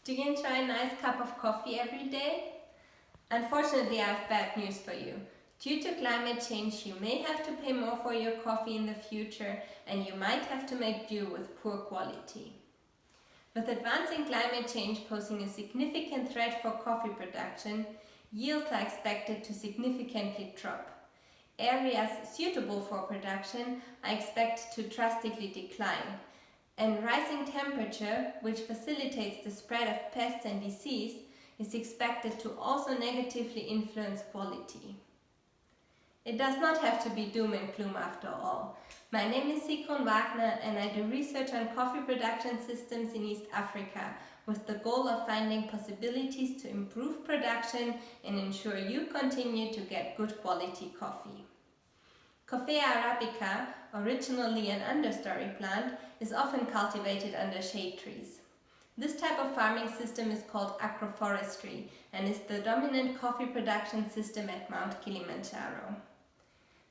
Do you enjoy a nice cup of coffee every day? Unfortunately, I have bad news for you. Due to climate change, you may have to pay more for your coffee in the future, and you might have to make do with poor quality. With advancing climate change posing a significant threat for coffee production, yields are expected to significantly drop. Areas suitable for production are expected to drastically decline, and rising temperature, which facilitates the spread of pests and disease, is expected to also negatively influence quality. It does not have to be doom and gloom after all. My name is Sigrun Wagner and I do research on coffee production systems in East Africa with the goal of finding possibilities to improve production and ensure you continue to get good quality coffee. Coffea arabica, originally an understory plant, is often cultivated under shade trees. This type of farming system is called agroforestry and is the dominant coffee production system at Mount Kilimanjaro.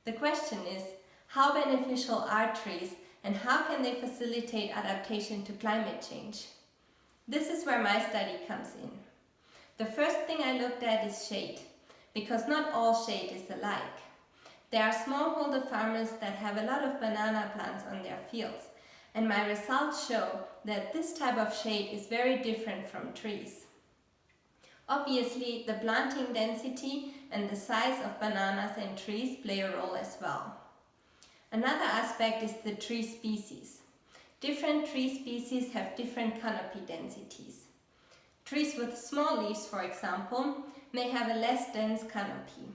The question is, how beneficial are trees and how can they facilitate adaptation to climate change? This is where my study comes in. The first thing I looked at is shade, because not all shade is alike. There are smallholder farmers that have a lot of banana plants on their fields, and my results show that this type of shade is very different from trees. Obviously, the planting density and the size of bananas and trees play a role as well. Another aspect is the tree species. Different tree species have different canopy densities. Trees with small leaves, for example, may have a less dense canopy.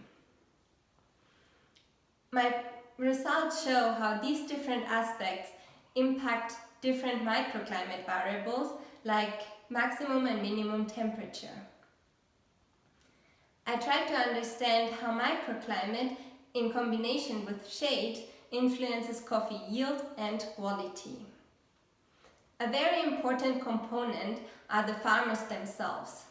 My results show how these different aspects impact different microclimate variables like maximum and minimum temperature. I tried to understand how microclimate in combination with shade influences coffee yield and quality. A very important component are the farmers themselves.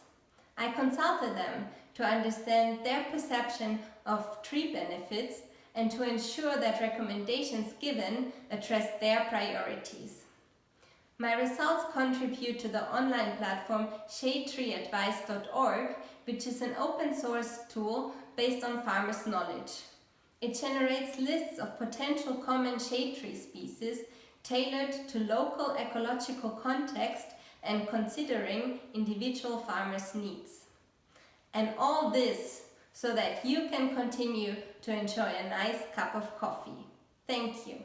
I consulted them to understand their perception of tree benefits and to ensure that recommendations given address their priorities. My results contribute to the online platform shadetreeadvice.org, which is an open source tool based on farmers' knowledge. It generates lists of potential common shade tree species tailored to local ecological context and considering individual farmers' needs. And all this so that you can continue to enjoy a nice cup of coffee. Thank you.